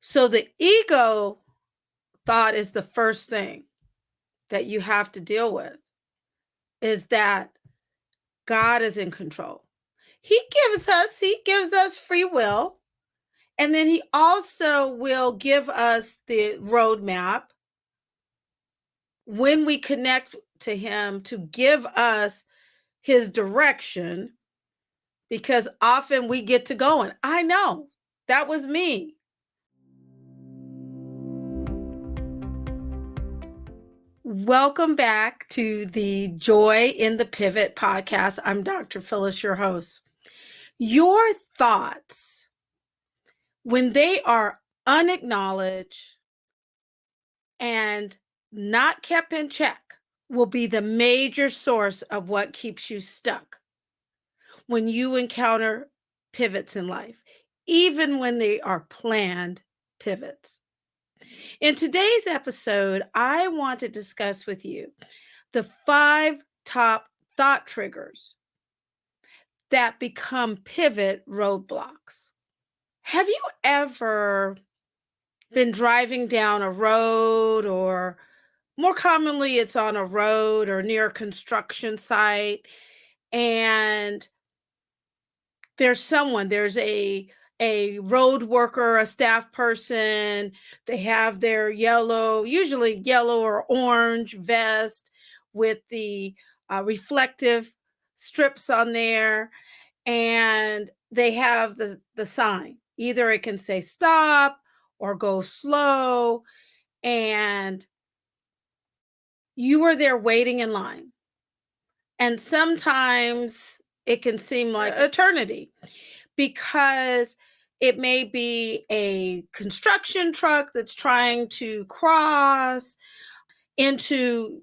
So the ego thought is the first thing that you have to deal with, is that God is in control. He gives us free will. And then he also will give us the roadmap when we connect to him to give us his direction, because often we get to going. I know that was me. Welcome back to the Joy in the Pivot podcast. I'm Dr. Phyllis, your host. Your thoughts, when they are unacknowledged and not kept in check, will be the major source of what keeps you stuck when you encounter pivots in life, even when they are planned pivots. In today's episode, I want to discuss with you the 5 top thought triggers that become pivot roadblocks. Have you ever been driving down a road, or more commonly it's on a road or near a construction site, and there's a road worker, a staff person, they have their usually yellow or orange vest with the reflective strips on there, and they have the sign. Either it can say stop or go slow, and you are there waiting in line. And sometimes it can seem like eternity, because it may be a construction truck that's trying to cross into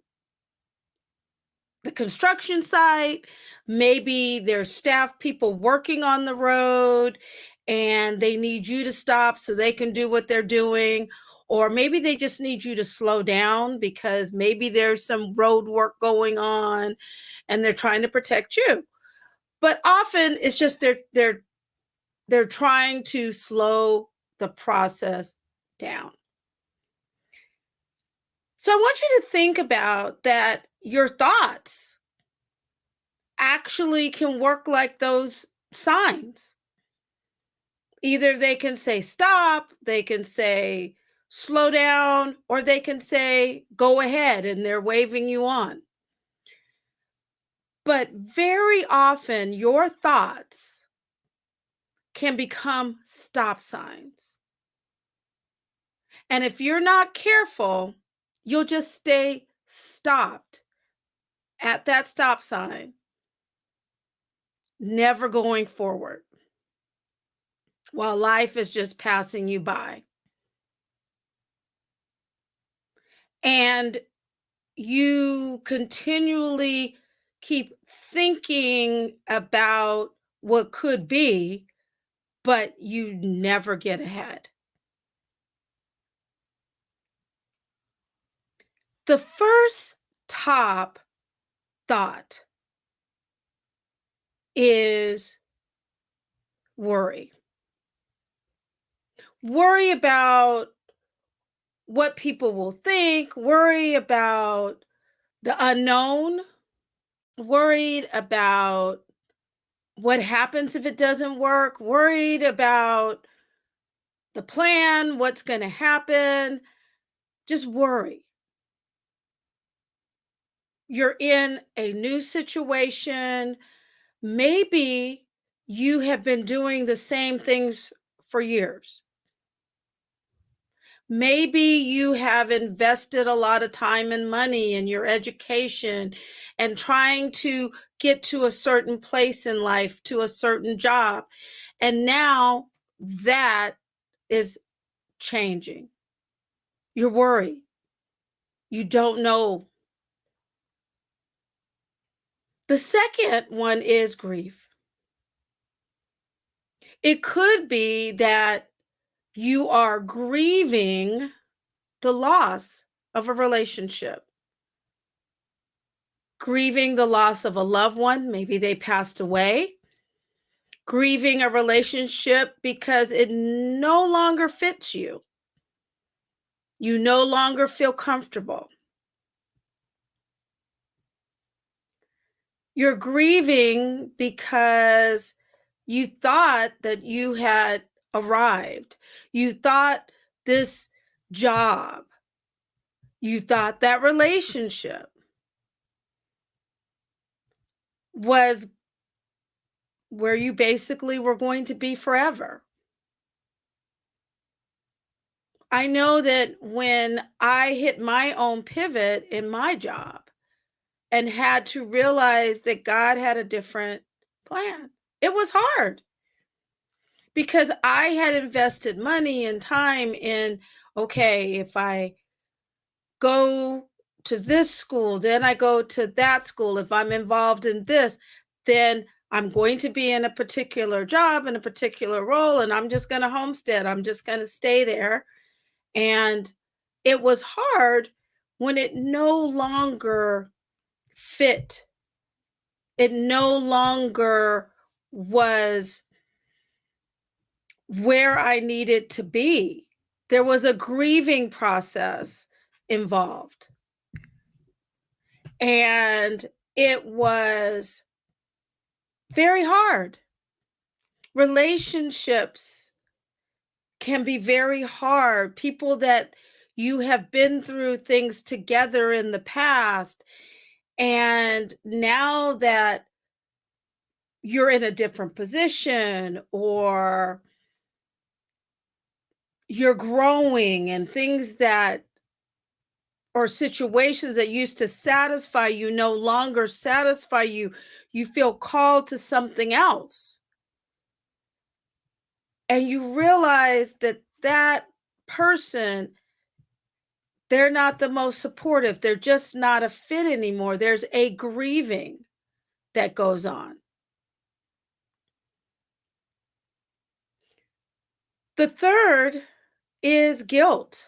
the construction site. Maybe there's staff people working on the road and they need you to stop so they can do what they're doing. Or maybe they just need you to slow down because maybe there's some road work going on and they're trying to protect you. But often it's just they're trying to slow the process down. So I want you to think about that. Your thoughts actually can work like those signs. Either they can say stop, they can say slow down, or they can say go ahead, and they're waving you on. But very often your thoughts can become stop signs. And if you're not careful, you'll just stay stopped at that stop sign, never going forward, while life is just passing you by. And you continually keep thinking about what could be, but you never get ahead. The first top thought is worry. Worry about what people will think, worry about the unknown, worried about what happens if it doesn't work, worried about the plan, what's going to happen, just worry. You're in a new situation. Maybe you have been doing the same things for years. Maybe you have invested a lot of time and money in your education and trying to get to a certain place in life, to a certain job. And now that is changing. You're worried. You don't know. The second one is grief. It could be that you are grieving the loss of a relationship, grieving the loss of a loved one. Maybe they passed away, grieving a relationship because it no longer fits you. You no longer feel comfortable. You're grieving because you thought that you had arrived. You thought this job, you thought that relationship was where you basically were going to be forever. I know that when I hit my own pivot in my job and had to realize that God had a different plan, it was hard because I had invested money and time in, okay, if I go to this school, then I go to that school. If I'm involved in this, then I'm going to be in a particular job, in a particular role, and I'm just going to homestead. I'm just going to stay there. And it was hard when it no longer fit. It no longer was where I needed to be. There was a grieving process involved. And it was very hard. Relationships can be very hard. People that you have been through things together in the past, and now that you're in a different position or you're growing and things that or situations that used to satisfy you no longer satisfy you, you feel called to something else. And you realize that that person, they're not the most supportive. They're just not a fit anymore. There's a grieving that goes on. The third is guilt.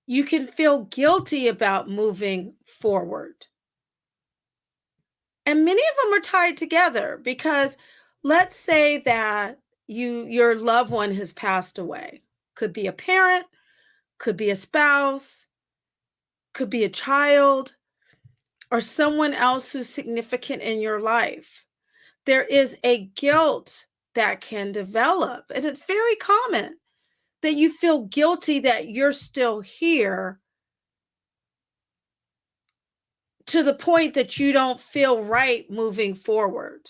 You can feel guilty about moving forward. And many of them are tied together because let's say that your loved one has passed away. Could be a parent, could be a spouse, could be a child, or someone else who's significant in your life. There is a guilt that can develop, and it's very common that you feel guilty that you're still here to the point that you don't feel right moving forward.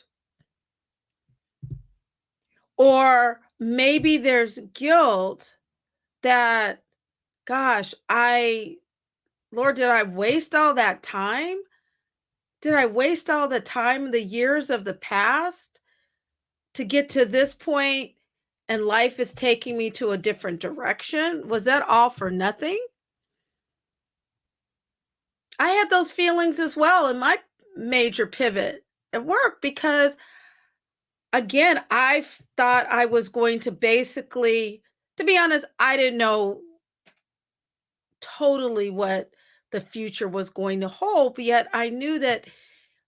Or maybe there's guilt that, gosh, Lord, did I waste all that time? Did I waste all the time, the years of the past to get to this point and life is taking me to a different direction? Was that all for nothing? I had those feelings as well in my major pivot at work because, again, I thought I was going to basically, to be honest, I didn't know totally what the future was going to hold, but yet I knew that,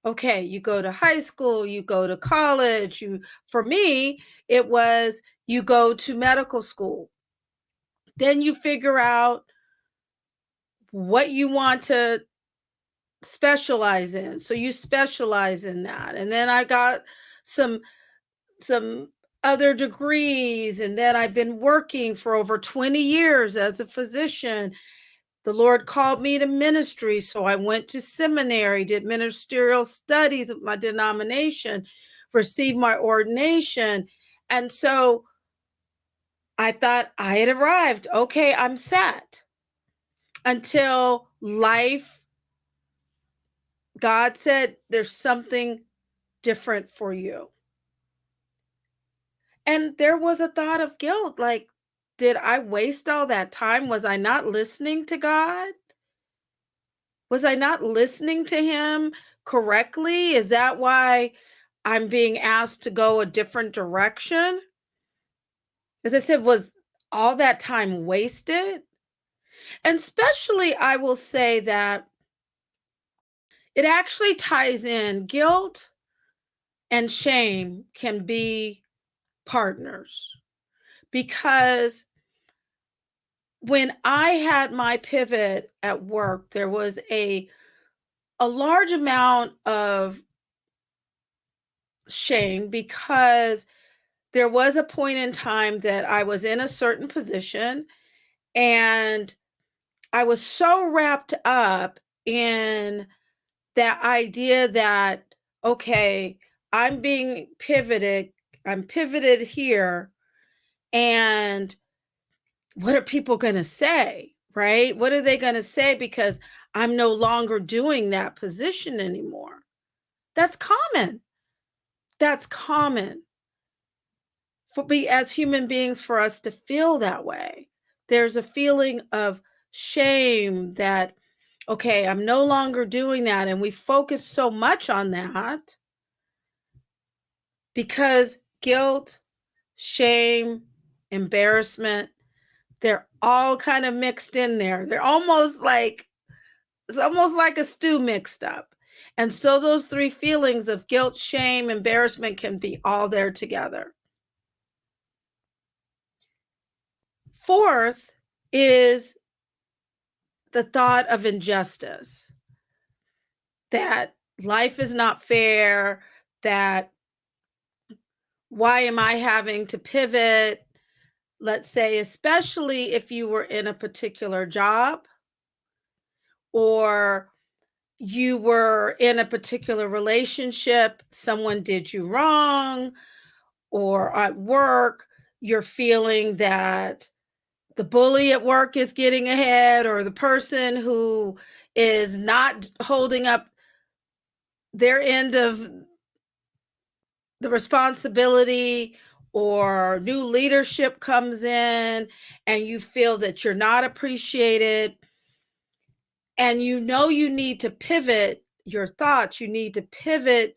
okay, you go to high school, you go to college, for me, it was you go to medical school. Then you figure out what you want to specialize in. So you specialize in that. And then I got some some other degrees, and then I've been working for over 20 years as a physician. The Lord called me to ministry, so I went to seminary, did ministerial studies with my denomination, received my ordination. And so I thought I had arrived. Okay, I'm set. Until life, God said, there's something different for you. And there was a thought of guilt, like, did I waste all that time? Was I not listening to God? Was I not listening to him correctly? Is that why I'm being asked to go a different direction? As I said, was all that time wasted? And especially, I will say that it actually ties in guilt and shame can be partners because when I had my pivot at work, there was a large amount of shame because there was a point in time that I was in a certain position and I was so wrapped up in that idea that, okay, I'm being pivoted, I'm pivoted here, and what are people going to say, right? What are they going to say because I'm no longer doing that position anymore? That's common. That's common for be as human beings for us to feel that way. There's a feeling of shame that, okay, I'm no longer doing that. And we focus so much on that because guilt, shame, embarrassment, they're all kind of mixed in there. They're almost like, it's almost like a stew mixed up. And so those three feelings of guilt, shame, embarrassment can be all there together. Fourth is the thought of injustice, that life is not fair, that why am I having to pivot? Let's say, especially if you were in a particular job or you were in a particular relationship, someone did you wrong, or at work, you're feeling that the bully at work is getting ahead, or the person who is not holding up their end of the responsibility, or new leadership comes in and you feel that you're not appreciated, and you know you need to pivot your thoughts, you need to pivot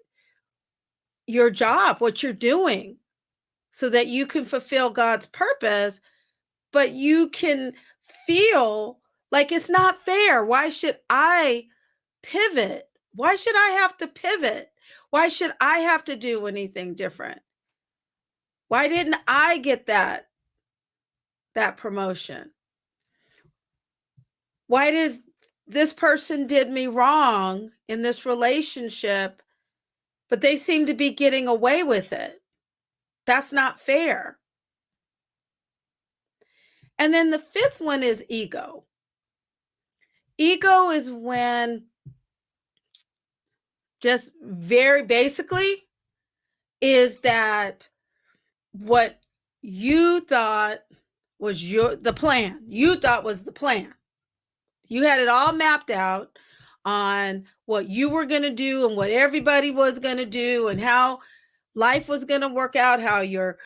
your job, what you're doing, so that you can fulfill God's purpose, but you can feel like it's not fair. Why should I pivot? Why should I have to pivot? Why should I have to do anything different? Why didn't I get that promotion? Why does this person did me wrong in this relationship, but they seem to be getting away with it? That's not fair. And then the fifth one is ego. Ego is when, just very basically, is that what you thought was the plan. You thought was the plan. You had it all mapped out on what you were going to do and what everybody was going to do and how life was going to work out, how your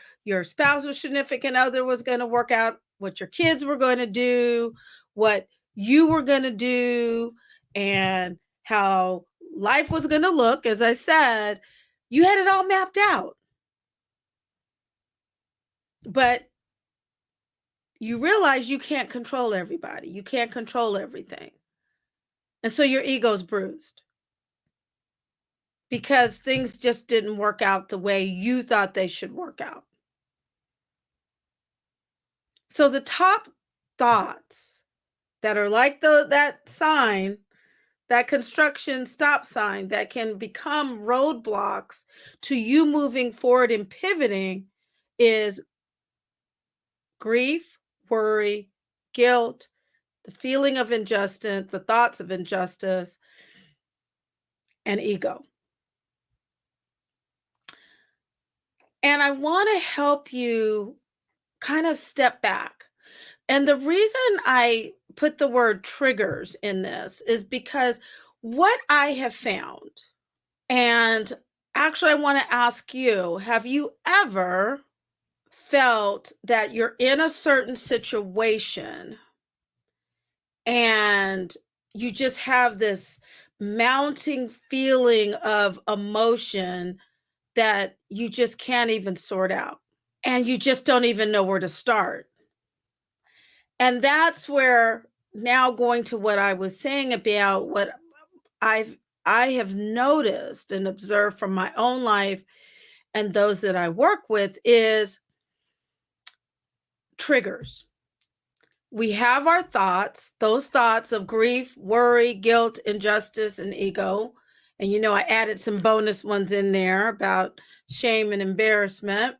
spouse or significant other was going to work out, what your kids were going to do, what you were going to do, and how life was going to look. As I said, you had it all mapped out. But you realize you can't control everybody. You can't control everything. And so your ego's bruised because things just didn't work out the way you thought they should work out. So the top thoughts that are like that sign, that construction stop sign that can become roadblocks to you moving forward and pivoting is grief, worry, guilt, the feeling of injustice, the thoughts of injustice, and ego. And I want to help you kind of step back. And the reason I put the word triggers in this is because what I have found, and actually, I want to ask you, have you ever felt that you're in a certain situation and you just have this mounting feeling of emotion that you just can't even sort out and you just don't even know where to start? And that's where, now going to what I was saying about what I've I have noticed and observed from my own life and those that I work with, is triggers. We have our thoughts, those thoughts of grief, worry, guilt, injustice, and ego. And I added some bonus ones in there about shame and embarrassment.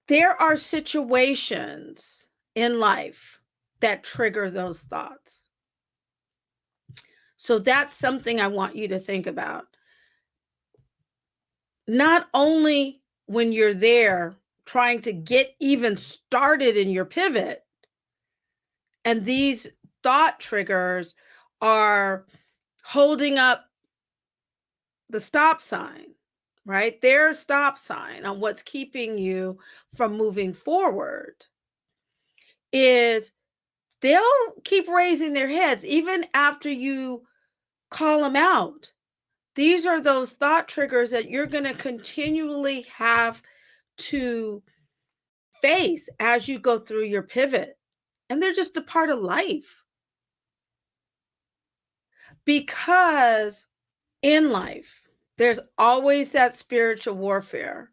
There are situations in life that trigger those thoughts. So that's something I want you to think about. Not only when you're there trying to get even started in your pivot, and these thought triggers are holding up the stop sign, right? Their stop sign on what's keeping you from moving forward is they'll keep raising their heads even after you call them out. These are those thought triggers that you're going to continually have to face as you go through your pivot. And they're just a part of life. Because in life, there's always that spiritual warfare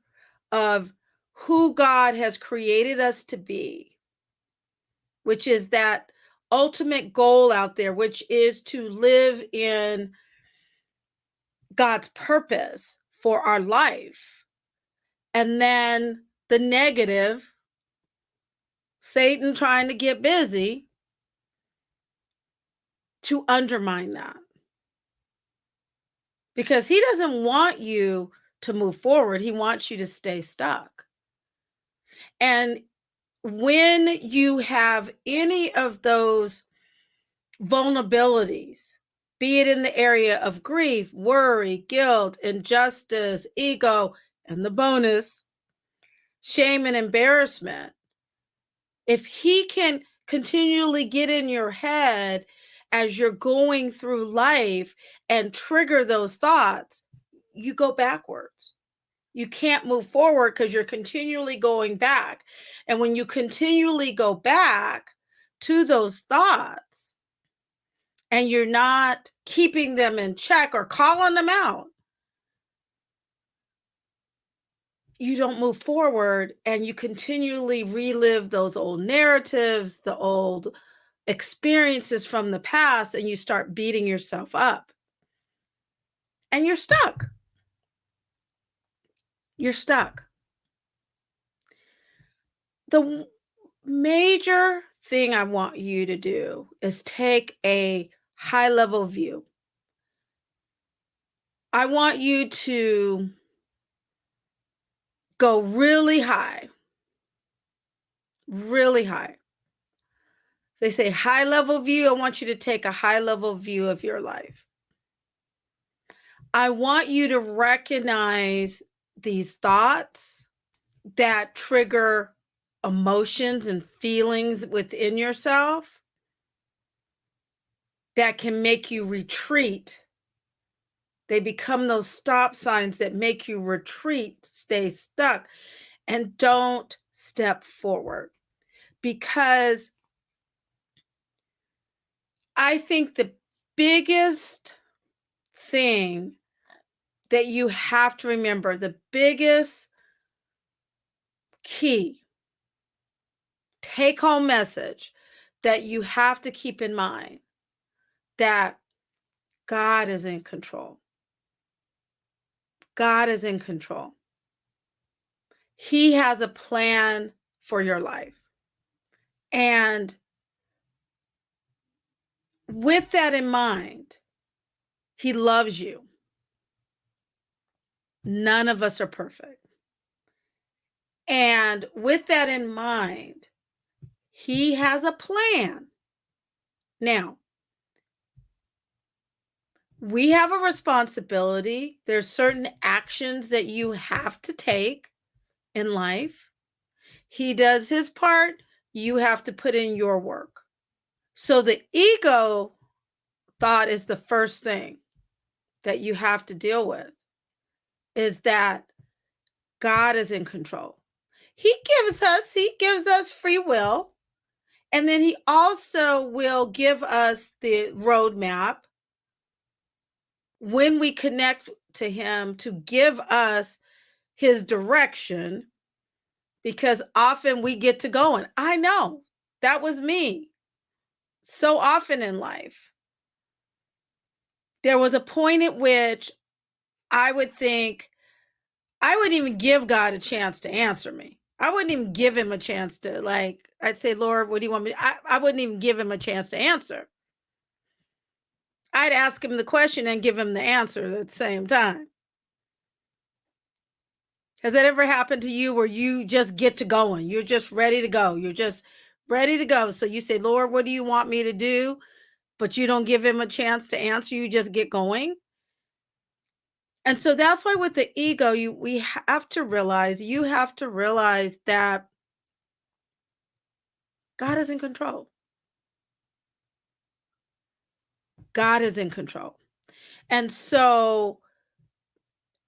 of who God has created us to be, which is that ultimate goal out there, which is to live in God's purpose for our life. And then the negative, Satan trying to get busy to undermine that. Because he doesn't want you to move forward. He wants you to stay stuck. And when you have any of those vulnerabilities, be it in the area of grief, worry, guilt, injustice, ego, and the bonus, shame and embarrassment, if he can continually get in your head as you're going through life and trigger those thoughts, you go backwards. You can't move forward because you're continually going back. And when you continually go back to those thoughts and you're not keeping them in check or calling them out, you don't move forward and you continually relive those old narratives, the old experiences from the past, and you start beating yourself up. And you're stuck. You're stuck. The major thing I want you to do is take a high level view. I want you to go really high, really high. They say high level view. I want you to take a high level view of your life. I want you to recognize these thoughts that trigger emotions and feelings within yourself that can make you retreat. They become those stop signs that make you retreat, stay stuck, and don't step forward. Because I think the biggest thing that you have to remember, the biggest key take home message that you have to keep in mind, that God is in control. God is in control. He has a plan for your life. And with that in mind, he loves you. None of us are perfect. And with that in mind, he has a plan. Now, we have a responsibility. There's certain actions that you have to take in life. He does his part. You have to put in your work. So the ego thought is the first thing that you have to deal with, is that God is in control. He gives us free will. And then he also will give us the roadmap when we connect to him to give us his direction. because often we get to going. I know that was me so often in life. There was a point at which I would think I wouldn't even give God a chance to answer me. I wouldn't even give him a chance to, like, I'd say, Lord, what do you want me to? I wouldn't even give him a chance to answer. I'd ask him the question and give him the answer at the same time. Has that ever happened to you where you just get to going? You're just ready to go. You're just ready to go. So you say, Lord, what do you want me to do? But you don't give him a chance to answer. You just get going. And so that's why with the ego, you have to realize that God is in control. God is in control. And so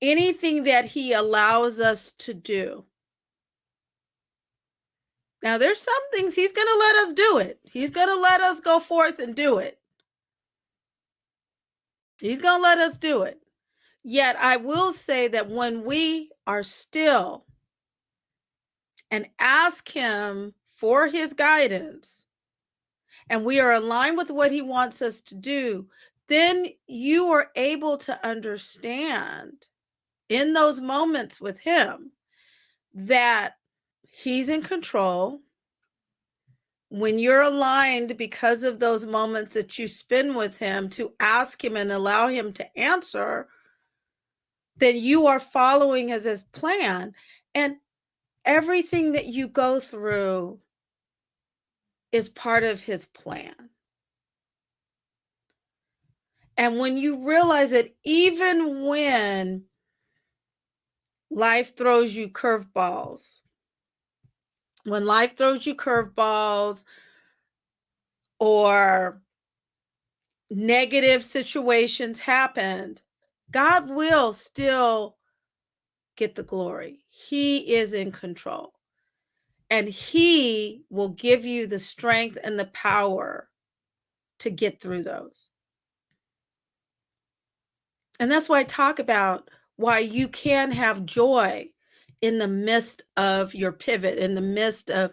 anything that he allows us to do. Now there's some things he's going to let us do it. He's going to let us go forth and do it. He's going to let us do it. Yet I will say that when we are still and ask him for his guidance, and we are aligned with what he wants us to do, then you are able to understand in those moments with him that he's in control. When you're aligned because of those moments that you spend with him to ask him and allow him to answer, then you are following his plan. And everything that you go through is part of his plan. And when you realize that even when life throws you curveballs, or negative situations happened, God will still get the glory. He is in control. And he will give you the strength and the power to get through those. And that's why I talk about why you can have joy in the midst of your pivot, in the midst of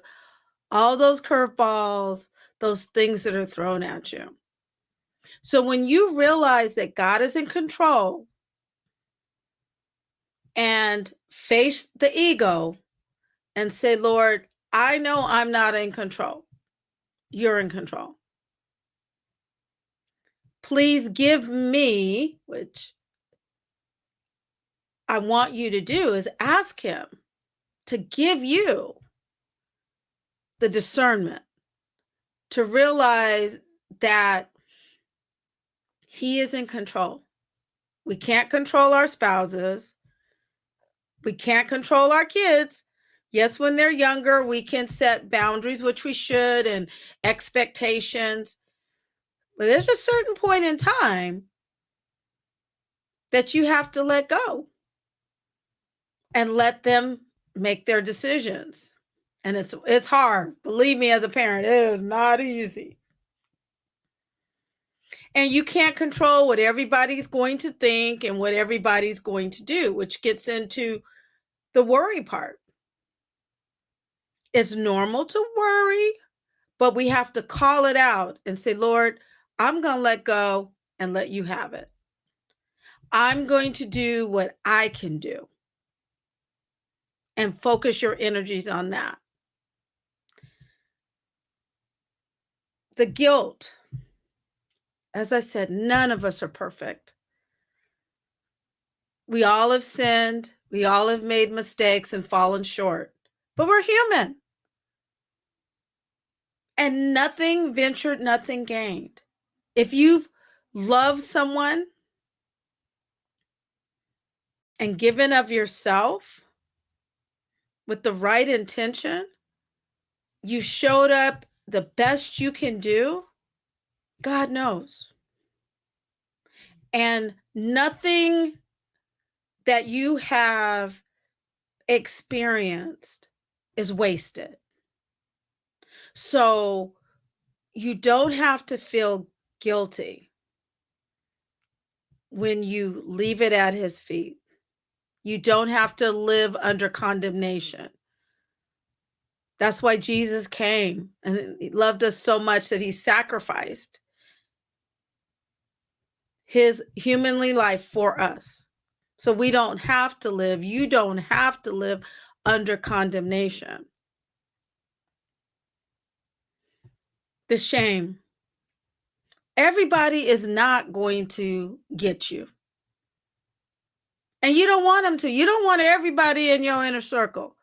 all those curveballs, those things that are thrown at you. So when you realize that God is in control and face the ego and say, Lord, I know I'm not in control. You're in control. Please give me, which I want you to do is ask him to give you the discernment to realize that he is in control. We can't control our spouses. We can't control our kids. Yes, when they're younger, we can set boundaries, which we should, and expectations. But there's a certain point in time that you have to let go and let them make their decisions. And it's hard. Believe me, as a parent, it is not easy. And you can't control what everybody's going to think and what everybody's going to do, which gets into the worry part. It's normal to worry, but we have to call it out and say, Lord, I'm going to let go and let you have it. I'm going to do what I can do and focus your energies on that. The guilt, as I said, none of us are perfect. We all have sinned. We all have made mistakes and fallen short, but we're human. And nothing ventured, nothing gained. If you've loved someone and given of yourself with the right intention, you showed up the best you can do, God knows. And nothing that you have experienced is wasted. So you don't have to feel guilty when you leave it at his feet. You don't have to live under condemnation. That's why Jesus came, and he loved us so much that he sacrificed his humanly life for us. So we don't have to live, you don't have to live under condemnation. The shame. Everybody is not going to get you. And you don't want them to. You don't want everybody in your inner circle.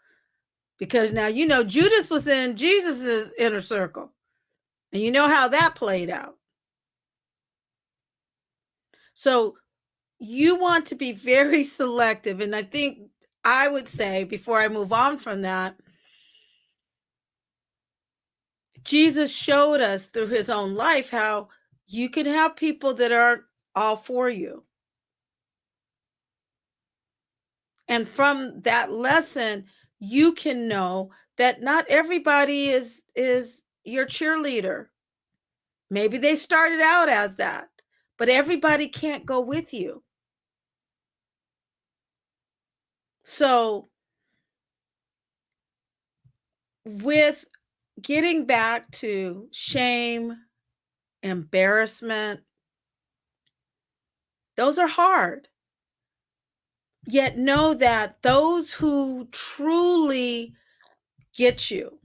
Because now, Judas was in Jesus's inner circle. And you know how that played out. So you want to be very selective. And I think I would say, before I move on from that, Jesus showed us through his own life how you can have people that aren't all for you. And from that lesson, you can know that not everybody is your cheerleader. Maybe they started out as that, but everybody can't go with you. So with getting back to shame, embarrassment, those are hard. Yet know that those who truly get you,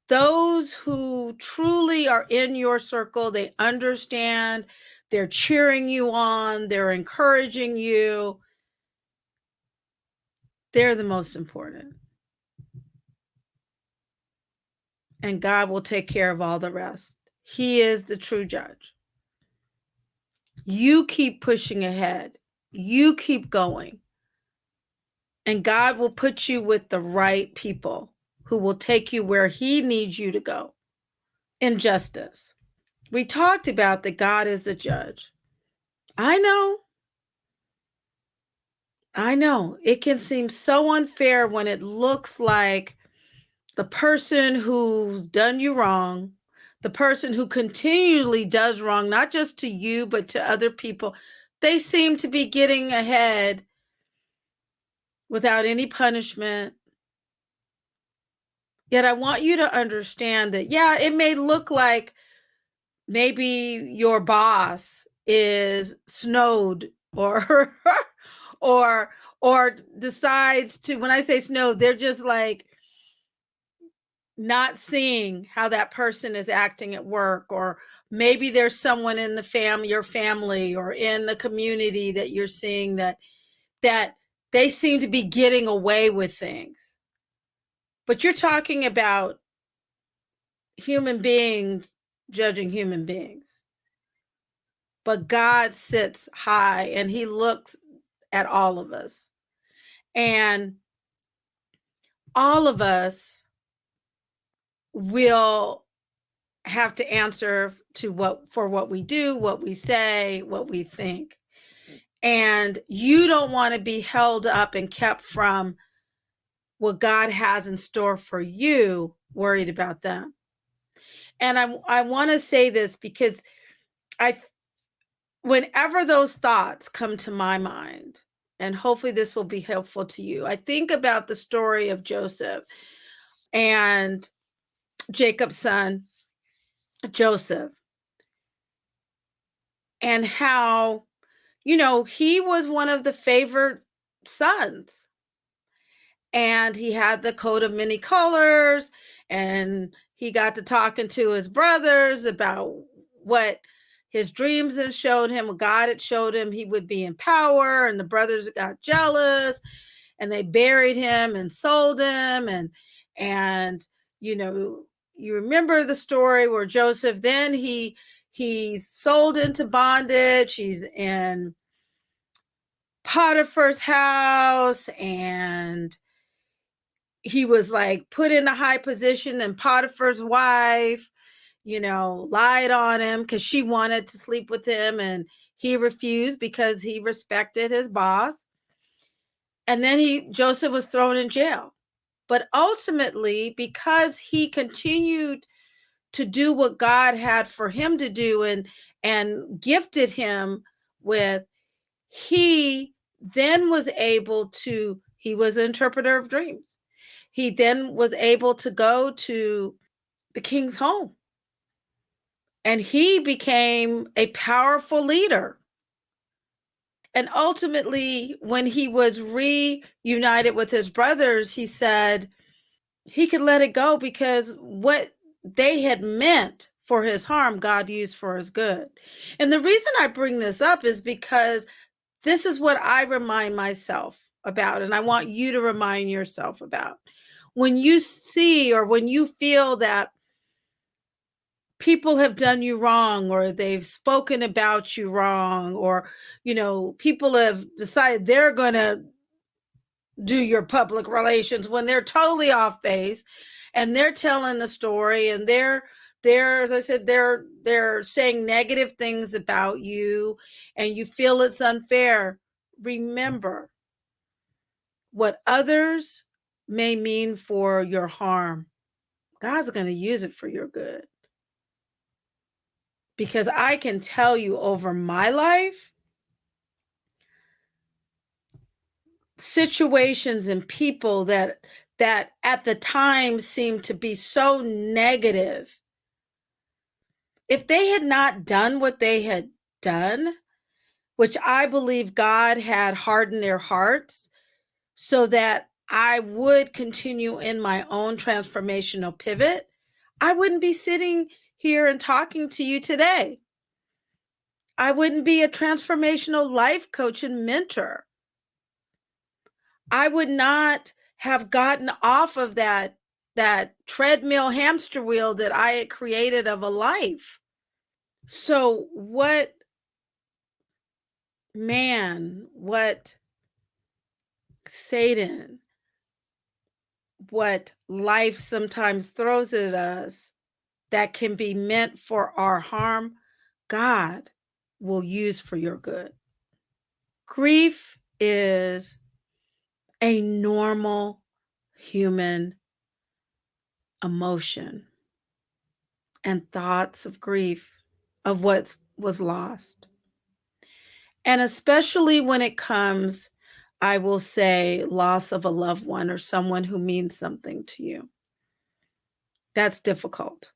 those who truly are in your circle, they understand, they're cheering you on, they're encouraging you, they're the most important. And God will take care of all the rest. He is the true judge. You keep pushing ahead. You keep going. And God will put you with the right people who will take you where he needs you to go. Injustice. We talked about that God is the judge. I know. It can seem so unfair when it looks like the person who's done you wrong, the person who continually does wrong, not just to you, but to other people, they seem to be getting ahead without any punishment. Yet I want you to understand that, yeah, it may look like maybe your boss is snowed or or decides to, when I say snowed, they're just like not seeing how that person is acting at work, or maybe there's someone in the family, your family, or in the community that you're seeing that they seem to be getting away with things. But you're talking about human beings judging human beings. But God sits high and he looks at all of us. And all of us will have to answer for what we do, what we say, what we think. And you don't want to be held up and kept from what God has in store for you, worried about them. And I want to say this because whenever those thoughts come to my mind, and hopefully this will be helpful to you, I think about the story of Joseph and Jacob's son, Joseph, and how, he was one of the favored sons. And he had the coat of many colors, and he got to talking to his brothers about what his dreams had showed him, what God had showed him he would be in power. And the brothers got jealous, and they buried him and sold him. And you remember the story where Joseph, then he's sold into bondage. He's in Potiphar's house, and he was like put in a high position, and Potiphar's wife, lied on him because she wanted to sleep with him, and he refused because he respected his boss. And then Joseph was thrown in jail. But ultimately, because he continued to do what God had for him to do and gifted him with, he then was able to, he was an interpreter of dreams. He then was able to go to the king's home, and he became a powerful leader. And ultimately, when he was reunited with his brothers, he said he could let it go because what they had meant for his harm, God used for his good. And the reason I bring this up is because this is what I remind myself about, and I want you to remind yourself about. When you see or when you feel that people have done you wrong, or they've spoken about you wrong, or people have decided they're going to do your public relations when they're totally off base, and they're telling the story, and they're as I said, they're saying negative things about you, and you feel it's unfair. Remember, what others may mean for your harm, God's going to use it for your good. Because I can tell you, over my life, situations and people that at the time seemed to be so negative, if they had not done what they had done, which I believe God had hardened their hearts so that I would continue in my own transformational pivot, I wouldn't be sitting here and talking to you today. I wouldn't be a transformational life coach and mentor. I would not have gotten off of that treadmill hamster wheel that I had created of a life. So what Satan, what life sometimes throws at us that can be meant for our harm, God will use for your good. Grief is a normal human emotion, and thoughts of grief of what was lost. And especially when it comes, I will say, loss of a loved one or someone who means something to you. That's difficult.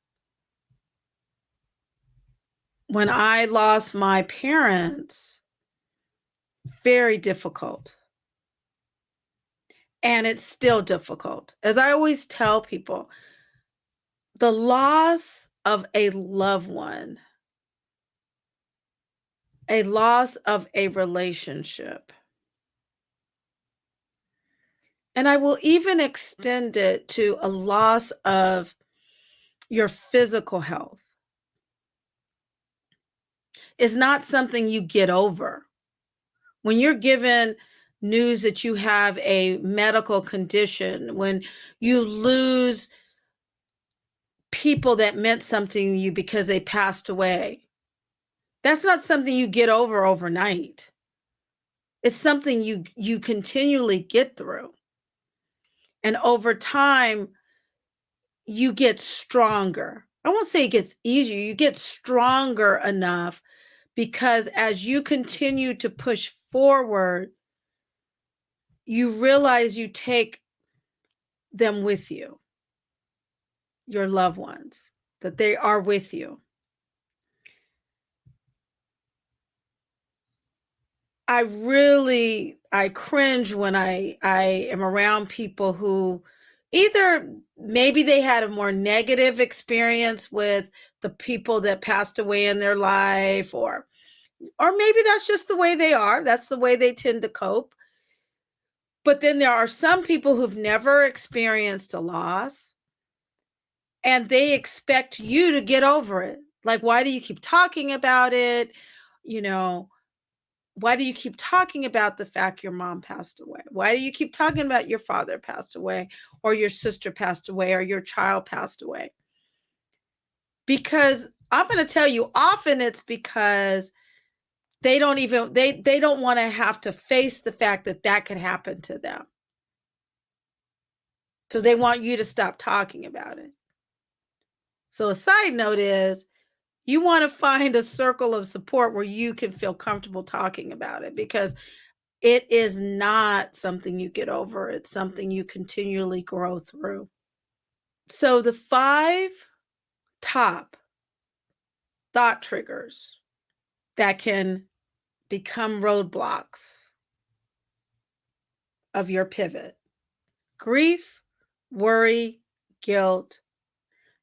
When I lost my parents, very difficult. And it's still difficult. As I always tell people, the loss of a loved one, a loss of a relationship, and I will even extend it to a loss of your physical health, is not something you get over. When you're given news that you have a medical condition, when you lose people that meant something to you because they passed away, that's not something you get over overnight. It's something you continually get through. And over time, you get stronger. I won't say it gets easier. You get stronger enough because as you continue to push forward, you realize you take them with you, your loved ones, that they are with you. I cringe when I am around people who either maybe they had a more negative experience with the people that passed away in their life, or maybe that's just the way they are. That's the way they tend to cope. But then there are some people who've never experienced a loss, and they expect you to get over it. Like, why do you keep talking about it? Why do you keep talking about the fact your mom passed away? Why do you keep talking about your father passed away, or your sister passed away, or your child passed away? Because I'm going to tell you, often it's because they don't want to have to face the fact that could happen to them. So they want you to stop talking about it. So a side note is, you want to find a circle of support where you can feel comfortable talking about it, because It is not something you get over. It's something you continually grow through. So the 5 top thought triggers that can become roadblocks of your pivot: grief, worry, guilt,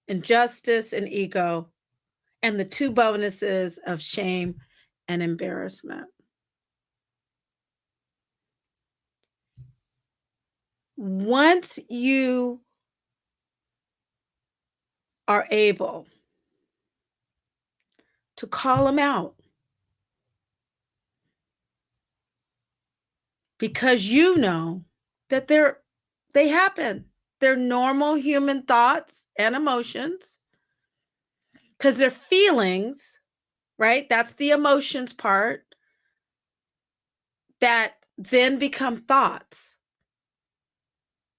injustice, and ego, and the 2 bonuses of shame and embarrassment. Once you are able to call them out, because you know that they happen. They're normal human thoughts and emotions, because they're feelings, right? That's the emotions part that then become thoughts.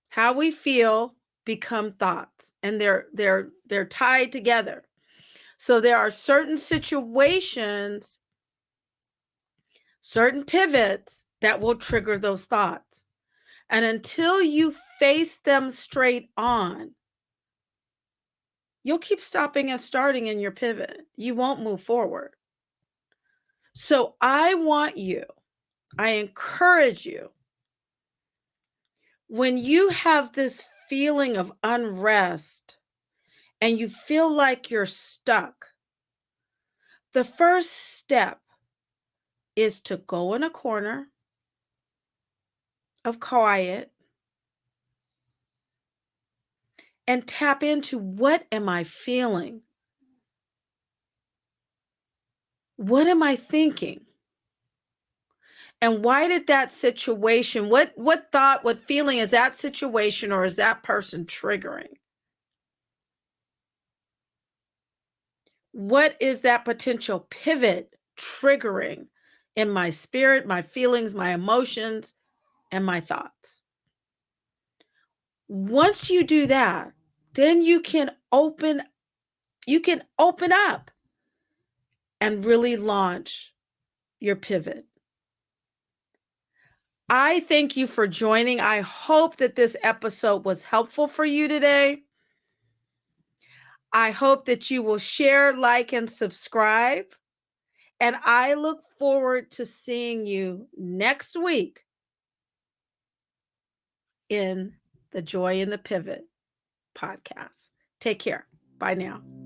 How we feel become thoughts, and they're tied together. So there are certain situations, certain pivots that will trigger those thoughts. And until you face them straight on, you'll keep stopping and starting in your pivot. You won't move forward. So I encourage you, when you have this feeling of unrest and you feel like you're stuck, the first step is to go in a corner of quiet and tap into, what am I feeling? What am I thinking? And why did that situation, what thought, what feeling is that situation or is that person triggering? What is that potential pivot triggering in my spirit, my feelings, my emotions, and my thoughts? Once you do that, then you can open up and really launch your pivot. I thank you for joining. I hope that this episode was helpful for you today. I hope that you will share, like, and subscribe. And I look forward to seeing you next week in the Joy in the Pivot podcast. Take care. Bye now.